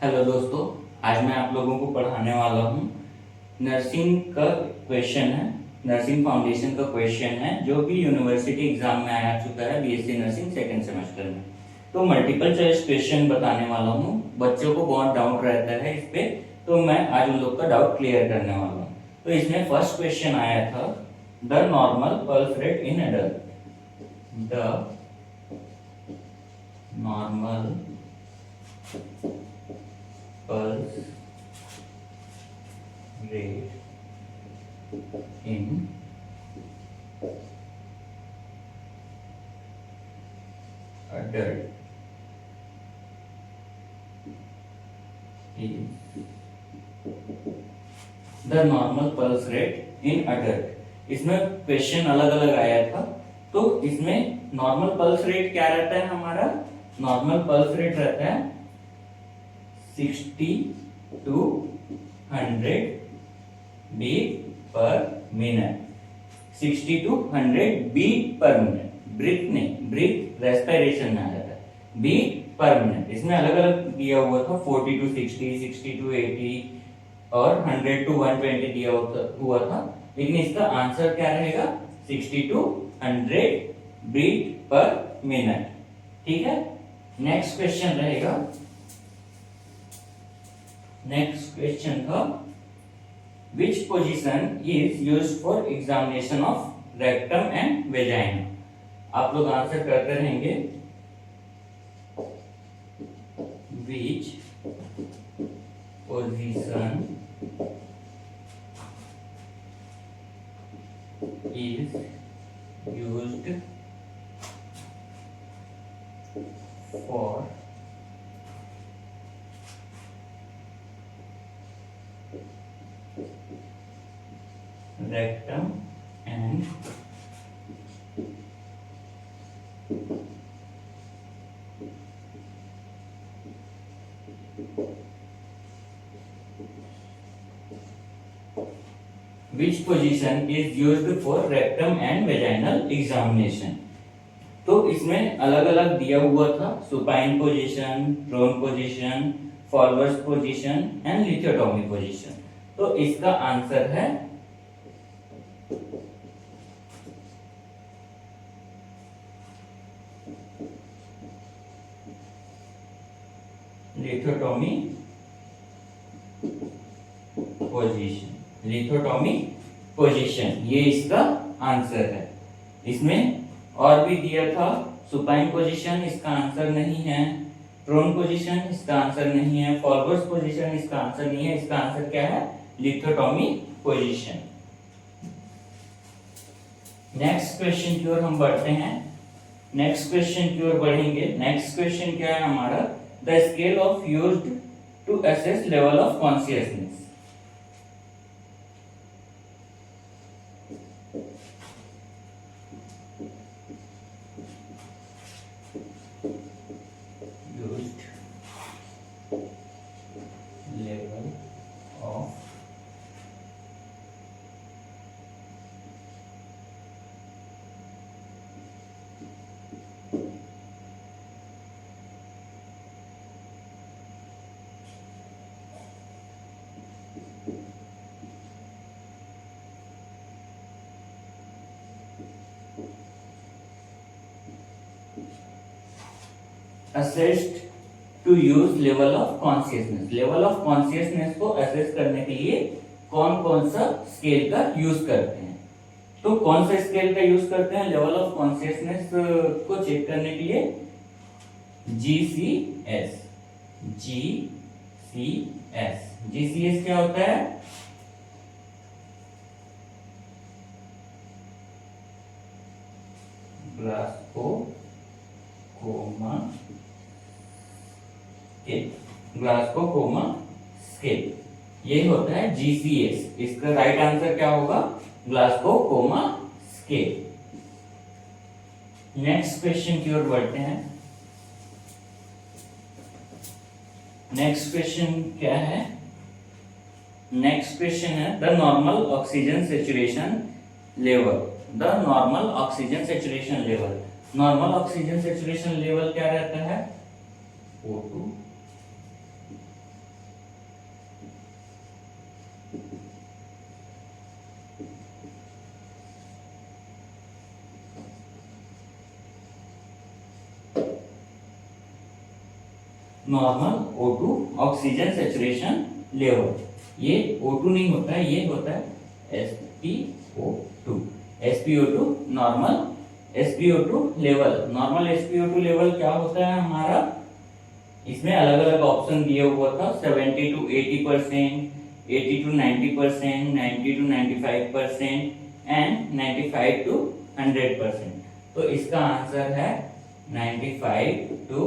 Hello दोस्तों, आज मैं आप लोगों को पढ़ाने वाला हूँ नर्सिंग का क्वेश्चन है। नर्सिंग फाउंडेशन का क्वेश्चन है जो कि यूनिवर्सिटी एग्जाम में आ चुका है बीएससी नर्सिंग सेकंड सेमेस्टर में। तो मल्टीपल चॉइस क्वेश्चन बताने वाला हूँ। बच्चों को बहुत डाउट रहता है इस पे, तो मैं आज उन लोग का डाउट क्लियर करने वाला हूँ। तो इसमें फर्स्ट क्वेश्चन आया था, the normal pulse rate in adult. The normal pulse rate in adult is the normal pulse rate in adult। इसमें क्वेश्चन अलग अलग आया था, तो इसमें नॉर्मल पल्स रेट क्या रहता है हमारा? नॉर्मल पल्स रेट रहता है 60 to 100 beat per minute। 60 to 100 beat per minute। Breathe नहीं, ब्रीथ रेस्पिरेशन में आ जाता है। बीट पर मिनट इसमें अलग अलग दिया हुआ था, 40 to 60, 60 to 80 और 100 to 120 दिया हुआ था, लेकिन इसका आंसर क्या रहेगा? 60 to 100 बीट पर मिनट। ठीक है। नेक्स्ट क्वेश्चन रहेगा, नेक्स्ट क्वेश्चन था, which position is used for examination of rectum and vagina. आप लोग आंसर करते रहेंगे। Which position is used for rectum and which position is used for rectum and vaginal examination। तो इसमें अलग अलग दिया हुआ था, supine position, prone position, forward position and lithotomy position. तो इसका आंसर है लिथोटॉमी पोजीशन। लिथोटॉमी पोजीशन ये इसका आंसर है। इसमें और भी दिया था, सुपाइन पोजीशन इसका आंसर नहीं है, प्रोन पोजीशन इसका आंसर नहीं है, फॉरवर्ड पोजीशन इसका आंसर नहीं है। इसका आंसर क्या है? लिथोटॉमी पोजीशन। नेक्स्ट क्वेश्चन की ओर हम बढ़ते हैं। नेक्स्ट क्वेश्चन की ओर बढ़ेंगे। नेक्स्ट क्वेश्चन क्या है हमारा? The scale of used to assess level of consciousness. Level of assessed to use level of consciousness। Level of consciousness को असेस करने के लिए कौन कौन सा स्केल का यूज करते हैं? तो कौन सा स्केल का यूज करते हैं लेवल ऑफ कॉन्शियसनेस को चेक करने के लिए? GCS। GCS। GCS क्या होता है? ग्लासकोमा ग्लासकोमा स्केल, ये होता है GCS। इसका राइट आंसर क्या होगा? ग्लासकोमा स्केल। नेक्स्ट क्वेश्चन की ओर बढ़ते हैं। नेक्स्ट क्वेश्चन क्या है? नेक्स्ट क्वेश्चन है the normal oxygen saturation level. The normal oxygen saturation level. Normal oxygen saturation level क्या रहता है? O2 normal O2 oxygen saturation level. ये O2 नहीं होता है, ये होता है SpO2। SpO2 normal SpO2 level. Normal SpO2 level क्या होता है हमारा, इसमें अलग अलग ऑप्शन दिया हुआ था, 70 to 80%, 80 to 90%, 90 to 95% and 95 to 100%। तो इसका आंसर है 95 to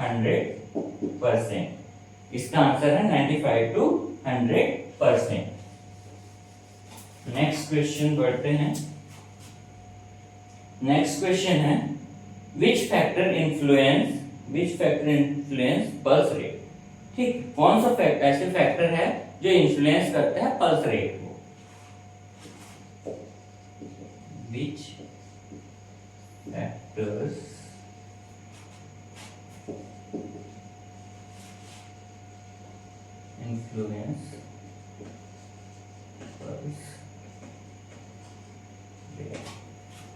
100%। इसका आंसर है 95 to 100%। नेक्स्ट क्वेश्चन बढ़ते हैं। नेक्स्ट क्वेश्चन है which factor influence pulse rate. ठीक, कौन सा ऐसे फैक्टर है जो इन्फ्लुएंस करता है पल्स रेट को। विच फैक्टर्स इन्फ्लुएंस पल्स रेट।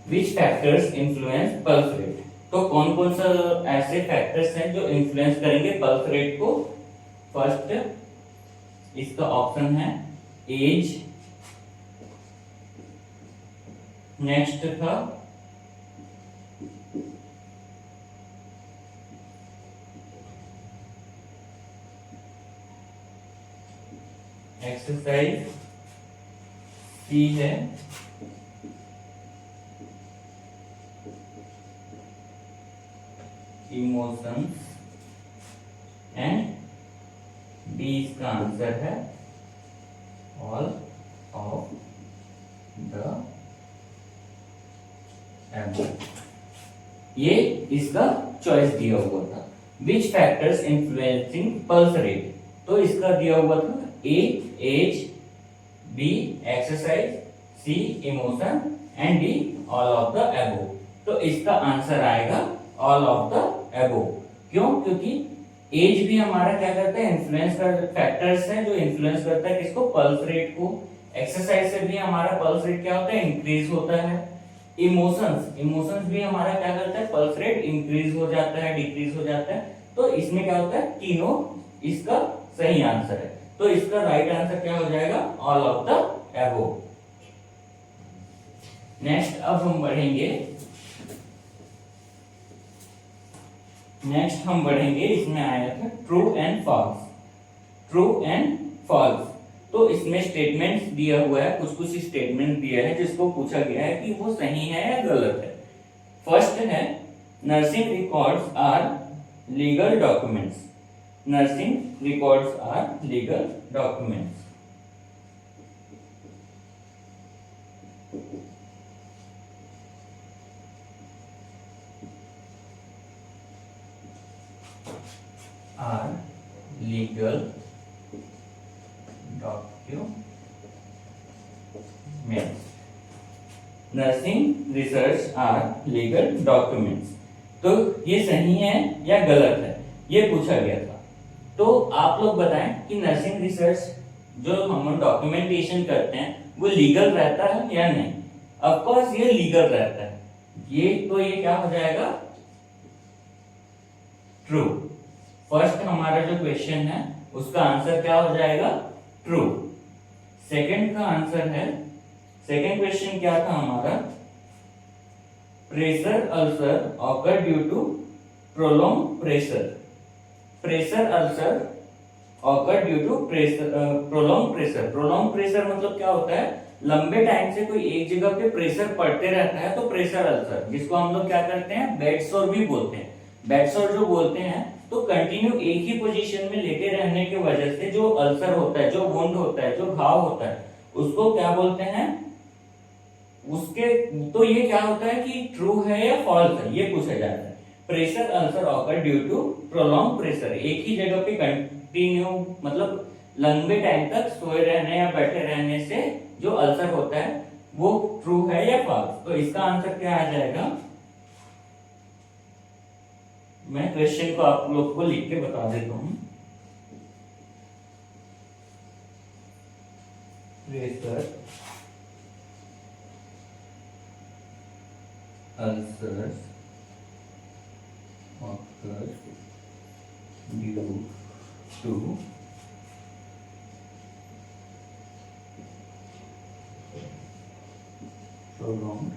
विच फैक्टर्स इन्फ्लुएंस पल्स रेट। तो कौन कौन सा ऐसे फैक्टर्स हैं जो इन्फ्लुएंस करेंगे पल्स रेट को। फर्स्ट इसका ऑप्शन है एज, नेक्स्ट था एक्सरसाइज, सी है इमोशंस एंड डी इसका आंसर है ऑल ऑफ द एबव। ये इसका चॉइस दिया हुआ था। Which factors influencing pulse rate, तो इसका दिया हुआ था A age, B exercise, C emotion and D all of the above. तो इसका आंसर आएगा ऑल ऑफ द एबव। क्यों? क्योंकि एज भी हमारा क्या करता है, इन्फ्लुएंस कर फैक्टर्स है जो इन्फ्लुएंस करता है किसको, पल्स रेट को। एक्सरसाइज से भी हमारा पल्स रेट क्या होता है, इंक्रीज होता है। इमोशंस भी हमारा क्या करता है, पल्स रेट इंक्रीज हो जाता है, डिक्रीज हो जाता है। तो इसमें क्या होता है, तीनों इसका सही आंसर है। तो इसका राइट आंसर क्या हो जाएगा, all of the above. Next अब हम बढ़ेंगे, इसमें आया था ट्रू एंड फॉल्स। तो इसमें स्टेटमेंट्स दिया हुआ है, कुछ स्टेटमेंट दिया है जिसको पूछा गया है कि वो सही है या गलत है। फर्स्ट है nursing records are legal documents. Nursing records are legal documents. are legal documents. Nursing research are legal documents. तो ये सही है या गलत है, ये पूछा गया था। तो आप लोग बताएं कि नर्सिंग रिसर्च जो हम डॉक्यूमेंटेशन करते हैं वो लीगल रहता है या नहीं। ऑफ कोर्स ये लीगल रहता है। ये क्या हो जाएगा, ट्रू। फर्स्ट हमारा जो क्वेश्चन है उसका आंसर क्या हो जाएगा, ट्रू। सेकंड का आंसर है, सेकंड क्वेश्चन क्या था हमारा, pressure ulcer occur due to prolong pressure. Pressure ulcer occur due to prolong pressure. Prolong pressure मतलब क्या होता है, लंबे टाइम से कोई एक जगह पे प्रेशर पड़ते रहता है तो प्रेशर अल्सर, जिसको हम लोग क्या करते हैं, बेड सोर भी बोलते हैं। बेड सोर जो बोलते हैं तो कंटिन्यू एक ही पोजीशन में लेटे रहने की वजह से जो अल्सर होता है, जो वुंड होता है, जो घाव होता है, उसको क्या बोलते हैं, उसके। तो ये क्या होता है कि ट्रू है या फॉल्स है, ये पूछा जाता है। Pressure ulcer occur due to prolong pressure, एक ही जगह पे कंटिन्यू मतलब लंबे टाइम तक सोए रहने या बैठे रहने से जो अल्सर होता है वो ट्रू है या फॉल्स। तो इसका आंसर क्या आ जाएगा, मैं क्वेश्चन को आप लोग को लिख के बता देता हूं। Pressure ulcers occur to prolonged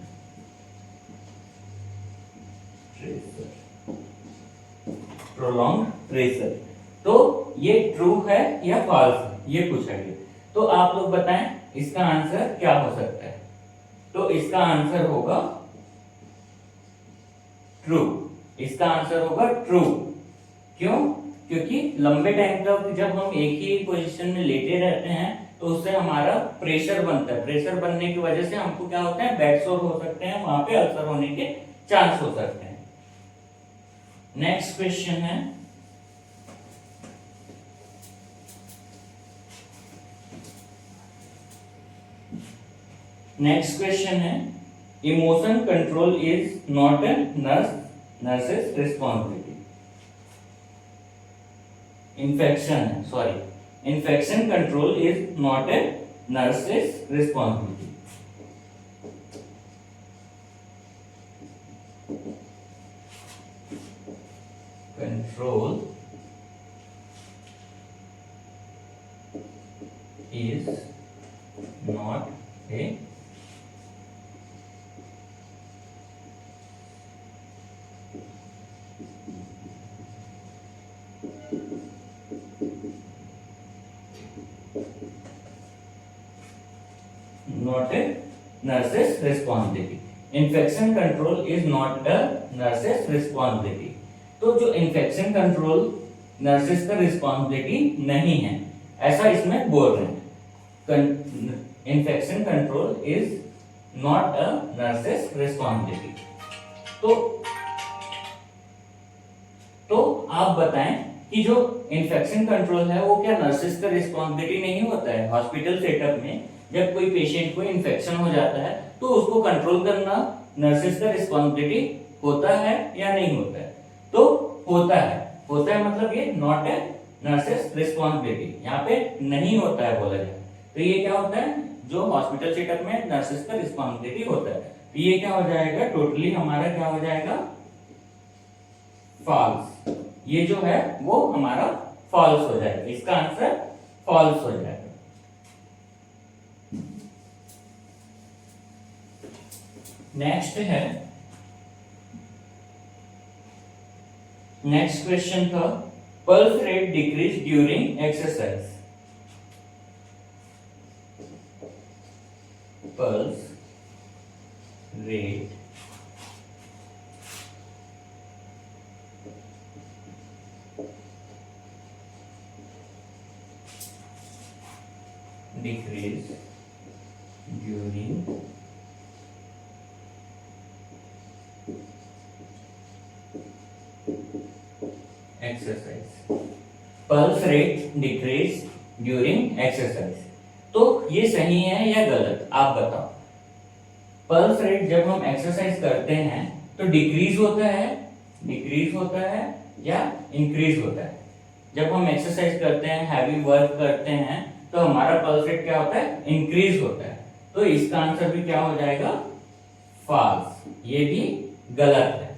pressure, prolonged pressure। तो ये ट्रू है या फॉल्स है, ये पूछा गया। तो आप लोग बताएं इसका आंसर क्या हो सकता है। तो इसका आंसर होगा ट्रू, इसका आंसर होगा ट्रू। क्यों? क्योंकि लंबे टाइम तक जब हम एक ही पोजीशन में लेटे रहते हैं तो उससे हमारा प्रेशर बनता है, प्रेशर बनने की वजह से हमको क्या होता है, बेड सोर हो सकते हैं, वहां पे अल्सर होने के चांस हो सकते हैं। नेक्स्ट क्वेश्चन है, नेक्स्ट क्वेश्चन है, emotion control is not a nurses responsibility. Infection control is not a nurse's responsibility. Control is not a nurse's responsibility. Infection control is not a nurse's responsibility. तो जो infection control nurses का responsibility नहीं है, ऐसा इसमें बोल रहे हैं। Infection control is not a nurses responsibility. तो आप बताएं कि जो इन्फेक्शन कंट्रोल है वो क्या नर्सेस का रिस्पॉन्सिबिलिटी नहीं होता है। हॉस्पिटल सेटअप में जब कोई पेशेंट को इन्फेक्शन हो जाता है तो उसको कंट्रोल करना नर्सेस का रिस्पॉन्सिबिलिटी होता है या नहीं होता है? तो होता है। होता है मतलब ये नॉट ए नर्सेस रिस्पॉन्सिबिलिटी, यहाँ पे नहीं होता है बोला जाए। तो ये क्या होता है, जो हॉस्पिटल सेटअप में नर्सेस का रिस्पॉन्सिबिलिटी होता है। तो ये क्या हो जाएगा, टोटली हमारा क्या हो जाएगा, फॉल्स। ये जो है वो हमारा फॉल्स हो जाएगा, इसका आंसर फॉल्स हो जाएगा। नेक्स्ट है, नेक्स्ट क्वेश्चन था, pulse rate decrease during exercise. Pulse rate decrease during exercise। Pulse rate decrease during exercise. तो ये सही है या गलत, आप बताओ। पल्स रेट जब हम एक्सरसाइज करते हैं तो डिक्रीज होता है या इंक्रीज होता है? जब हम एक्सरसाइज करते हैं, हैवी वर्क करते हैं तो हमारा पल्स रेट क्या होता है, इंक्रीज होता है। तो इसका आंसर भी क्या हो जाएगा, फॉल्स। ये भी गलत है,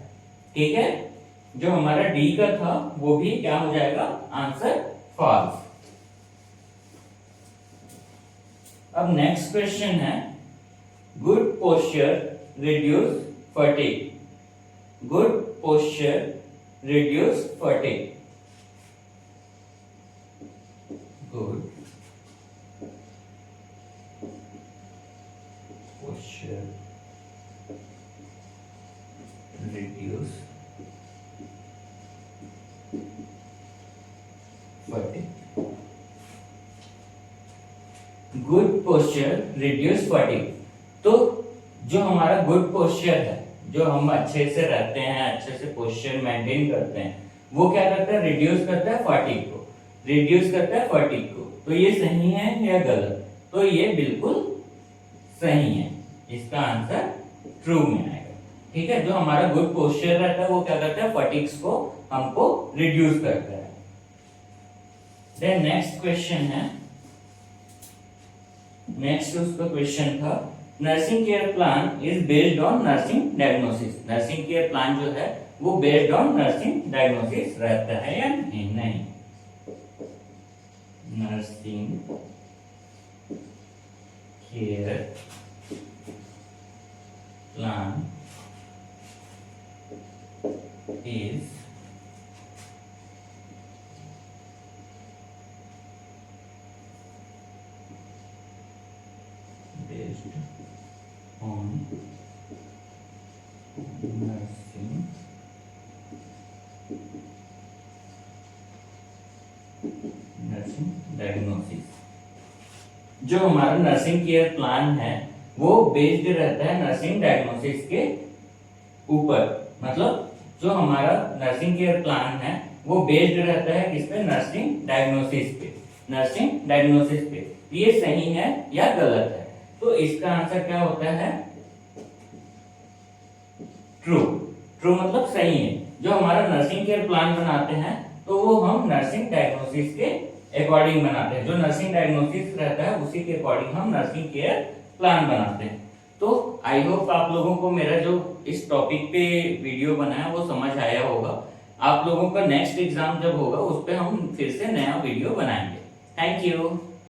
ठीक है। जो हमारा डी का था वो भी क्या हो जाएगा, आंसर फॉल्स। अब नेक्स्ट क्वेश्चन है, good posture reduce fatigue. Good posture reduce fatigue. Good posture reduce fatigue। Good posture reduce fatigue. तो जो हमारा गुड पोस्चर है, जो हम अच्छे से रहते हैं, अच्छे से पोस्चर मेंटेन करते हैं, वो क्या करता है, रिड्यूस करता है फटीग को, रिड्यूस करता है फटीग को। तो ये सही है या गलत? तो ये बिल्कुल सही है, इसका आंसर ट्रू में आएगा, ठीक है। जो हमारा गुड पोस्चर रहता है वो क्या करता है, फटीग्स को हमको रिड्यूस करता है। देन नेक्स्ट क्वेश्चन है, नेक्स्ट उसका क्वेश्चन था, nursing care plan is based on nursing diagnosis. Nursing care plan जो है वो बेस्ड ऑन नर्सिंग डायग्नोसिस रहता है या नहीं? nursing care plan is based on nursing diagnosis. जो हमारा नर्सिंग केयर प्लान है वो बेस्ड रहता है नर्सिंग डायग्नोसिस के ऊपर। मतलब जो हमारा नर्सिंग केयर प्लान है वो बेस्ड रहता है किस पे? नर्सिंग डायग्नोसिस पे। नर्सिंग डायग्नोसिस पे ये सही है या गलत है? तो इसका आंसर क्या होता है? ट्रू। ट्रू मतलब सही है। जो हमारा नर्सिंग केयर प्लान बनाते हैं तो वो हम नर्सिंग डायग्नोसिस के अकॉर्डिंग बनाते हैं। जो नर्सिंग डायग्नोसिस रहता है उसी के अकॉर्डिंग हम नर्सिंग केयर प्लान बनाते हैं। तो आई होप आप लोगों को मेरा जो इस टॉपिक पे वीडियो बना है वो समझ आया होगा। आप लोगों का नेक्स्ट एग्जाम जब होगा उस पे हम फिर से नया वीडियो बनाएंगे। Thank you.